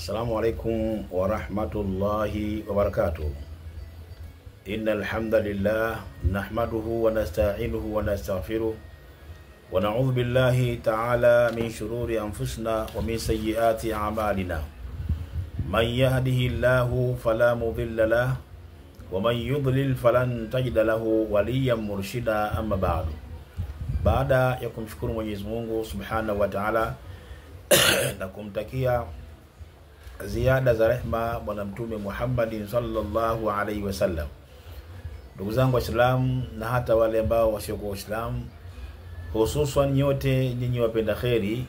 Assalamu alaikum wa rahmatullahi wa barakatuh. Innal hamdalillah nahmaduhu wa nasta'inuhu wa nastaghfiruh wa na'udhu billahi ta'ala min shururi anfusina wa min sayyiati a'malina. Man yahdihillahu fala mudilla lahu wa man yudlil falan tajida lahu waliyan murshida. Amma ba'du. Baada ya kumshukuru Mwenyezi Mungu Subhanahu wa Ta'ala na kumtakia ziada za rehma bwana mtume Muhammad sallallahu alaihi wasallam, ndugu zangu Waislamu na hata wale ambao wasiokuwa Waislamu, hususan nyote nyinyi wapenda kheri,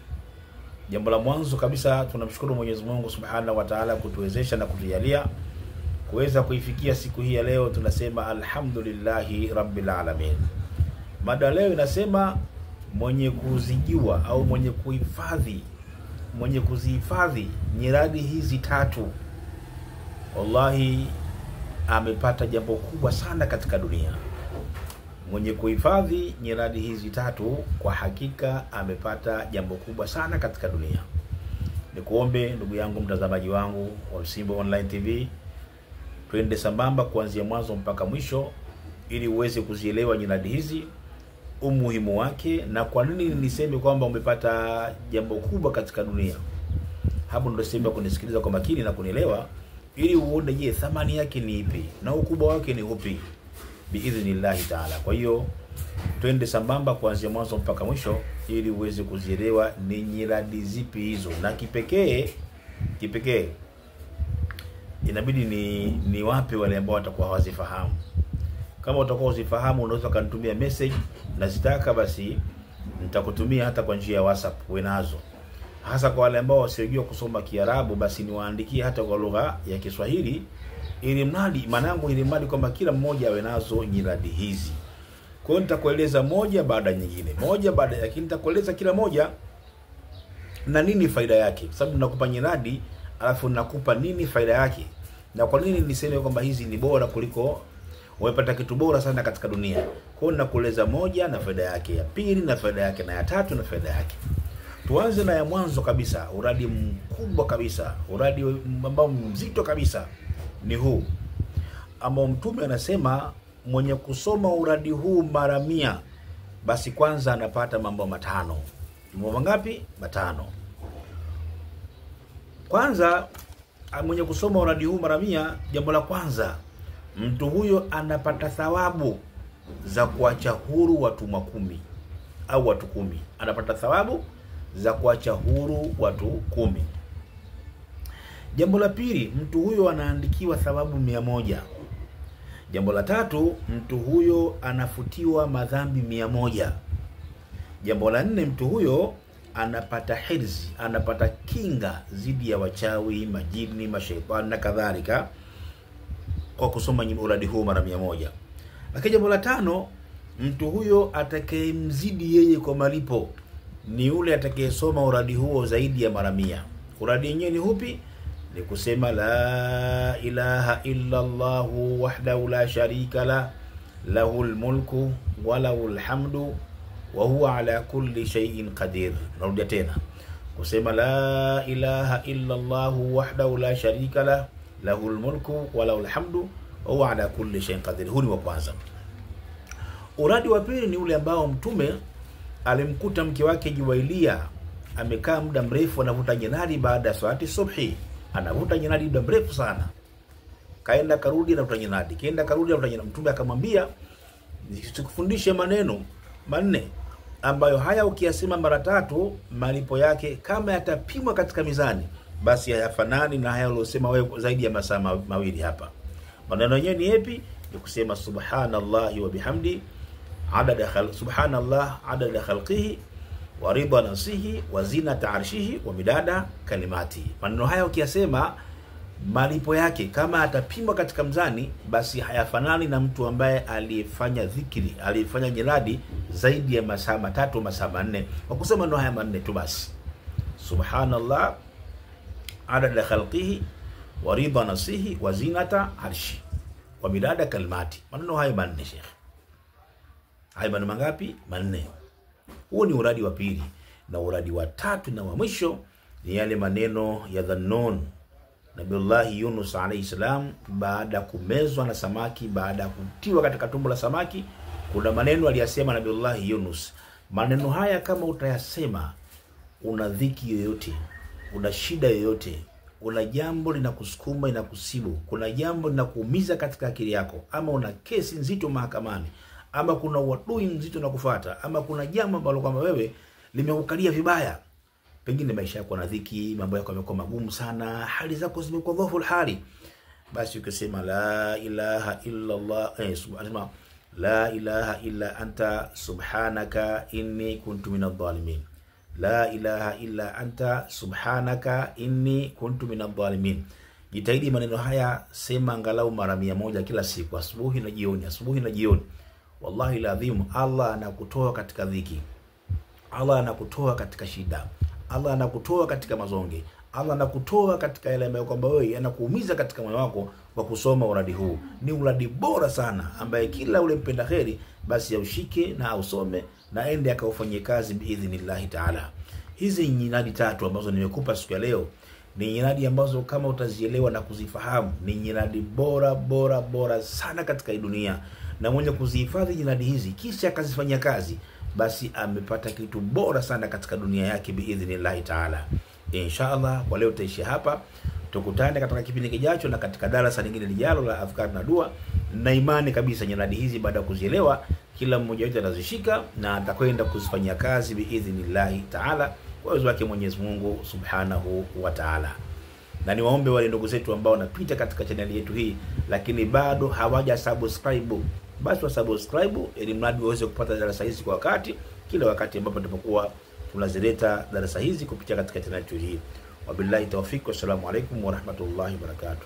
jambo la mwanzo kabisa tunamshukuru Mwenyezi Mungu Subhanahu wa Ta'ala kutuwezesha na kutujalia kuweza kuifikia siku hii ya leo. Tunasema alhamdulillahi rabbil alamin. Mada leo inasema mwenye kuzijua au mwenye kuzihifadhi nyiradi hizi tatu, wallahi amepata jambo kubwa sana katika dunia. Mwenye kuhifadhi nyiradi hizi tatu kwa hakika amepata jambo kubwa sana katika dunia. Nikuombe ndugu yangu mtazamaji wangu wa Simba Online TV, twende sambamba kuanzia mwanzo mpaka mwisho ili uweze kuzielewa nyiradi hizi, umuhimu wake, na kwa nini niseme kwamba umepata jambo kubwa katika dunia. Hapo ndio sema kunisikiliza kwa makini na kunielewa ili uone je, thamani yake ni ipi na ukubwa wake ni upi biidhnillah taala. Kwa hiyo twende sambamba kuanzia mwanzo mpaka mwisho ili uweze kuzielewa ni nyiradi zipi hizo, na kipekee inabidi ni wapi wale ambao watakuwa hawazifahamu. Kama utakuwa uzifahamu, unaweza kanitumia message na zitaka, basi nitakutumia hata kwa njia ya WhatsApp wenazo. Hasa kwa wale ambao wasiojua kusoma Kiarabu, basi niwaandikie hata kwa lugha ya Kiswahili, ili mradi kwamba kila mmoja awe nazo nyiradi hizi. Kwa hiyo nitakueleza moja baada nyingine, lakini nitakueleza kila moja na nini faida yake, kwa sababu nakupa nyiradi alafu nakupa nini faida yake, na kwa nini niseme kwamba hizi ni bora kuliko umepata kitu bora sana katika dunia. Kwa hiyo nakueleza moja na faida yake, ya pili na faida yake, na ya tatu na faida yake. Tuanze na ya mwanzo kabisa, uradi mkubwa kabisa, uradi ambao mzito kabisa ni huu ambao mtume anasema mwenye kusoma uradi huu mara 100 basi kwanza anapata mambo matano. Mambo ngapi? Matano. Kwanza, mwenye kusoma uradi huu mara 100, jambo la kwanza, mtu huyo anapata thawabu za kuacha huru watumwa 10 au watu 10. Anapata thawabu za kuacha huru watu 10. Jambo la pili, mtu huyo anaandikiwa thawabu 100. Jambo la tatu, mtu huyo anafutiwa madhambi 100. Jambo la 4, mtu huyo anapata hirzi, anapata kinga dhidi ya wachawi, majini, mashaitani na kadhalika kwa kusoma uradi huu mara 100. Lakini jambo la 5, mtu huyo atakayemzidi yeye kwa malipo ni yule atakayesoma uradi huo zaidi ya mara 100. Uradi yenyewe ni upi? Ni kusema la ilaha illa Allah wahdahu la sharika la, lahul mulku wa lahul hamdu wa huwa ala kulli shay'in qadir. Narudia tena, kusema la ilaha illa Allah wahdahu la sharika la, lahul mulku wa lahul hamdu wa huwa ala kulli shay'in qadir. Huu ni wa kwanza. Uradi wa pili ni ule ambao mtume alimkuta mke wake Juwailia amekaa muda mrefu anavuta nyiradi baada ya swala subhi. Anavuta nyiradi muda mrefu sana, kaenda karudi anavuta nyiradi, kaenda karudi anavuta nyiradi. Mtume akamwambia, nisikufundishe maneno 4 ambayo haya ukiyasema mara 3 malipo yake kama yatapimwa katika mizani basi hayafanani na haya uliyosema wewe zaidi ya masaa 2 hapa. Maneno yenyewe ni yapi? Ni kusema subhanallahi wa bihamdi subhanallah adada khalqihi wa ridha nafsihi wa zinata arshihi wa midada kalimati. Maneno haya ukiyasema malipo yake kama atapimwa katika mzani basi hayafanani na mtu ambaye alifanya dhikri, alifanya nyiradi zaidi ya masaa 3 masaa 4 kwa kusema maneno haya 4 tu basi. Subhanallah adada khalqihi wa ridha nafsihi wa zinata arshi wa midada kalimati. Maneno haya 4 Sheikh. Haya maneno mangapi? 4. Huo ni uradi wa pili. Na uradi wa tatu na wa mwisho ni yale maneno ya Dhannun Nabiullahi Yunus alayhi salam, baada kumezwa na samaki, baada kutiwa katika tumbo la samaki, kuna maneno aliyasema Nabiullahi Yunus. Maneno haya kama utayasema, una dhiki yoyote, una shida yoyote, una jambo linakusukuma inakusibu, kuna jambo linakuumiza katika akili yako, ama una kesi nzito mahakamani, ama kuna uadui nzito unakufuata, ama kuna jambo ambalo kama wewe limekukalia vibaya, pengine maisha yako na dhiki, mambo yako yamekuwa magumu sana, hali zako zimekuwa dhaifu hali, basi ukisema la ilaha illa Allah, subhanallah, la ilaha illa anta subhanaka inni kuntu minadh-dhalimin, la ilaha illa anta subhanaka inni kuntu minadh-dhalimin. Jitahidi maneno haya sema angalau mara 100 kila siku, asubuhi na jioni, asubuhi na jioni. Wallahi alazim, Allah anakutoa katika dhiki, Allah anakutoa katika shida, Allah anakutoa katika mazonge, Allah anakutoa katika yale ambayo kwamba wewe yanakuumiza katika moyo wako. Kwa kusoma uradi huu, ni uradi bora sana ambaye kila ule mpenda kheri basi aushike na ausome na ende akaufanyie kazi biidhnillah taala. Hizi nyinadi 3 ambazo nimekupa siku ya leo ni nyinadi ambazo kama utazielewa na kuzifahamu ni nyinadi bora sana katika hii dunia, na mwenye kuzihifadhi nyinadi hizi kisha akazifanyia kazi, basi amepata kitu bora sana katika dunia yake biidhnillah taala. Inshallah kwa leo tutaishia hapa. Tukutane katika kipindi kijacho na katika darasa lingine lijalo la Adhkar na Dua. Na imani kabisa nyinadi hizi baada ya kuzielewa, kila mmoja wetu atazishika na atakwenda kuzifanyia kazi biidhnillah taala kwa uwezo wake Mwenyezi Mungu Subhanahu wa Ta'ala. Na niwaombe wale ndugu zetu ambao wanapita katika channel yetu hii lakini bado hawaja subscribe, basi wa subscribe ili mradi waweze kupata darasa hizi kwa wakati, kila wakati ambapo tunapokuwa tunazileta darasa hizi kupitia katika channel yetu hii. Wabillahi tawfik, wassalamu alaikum warahmatullahi wabarakatuh.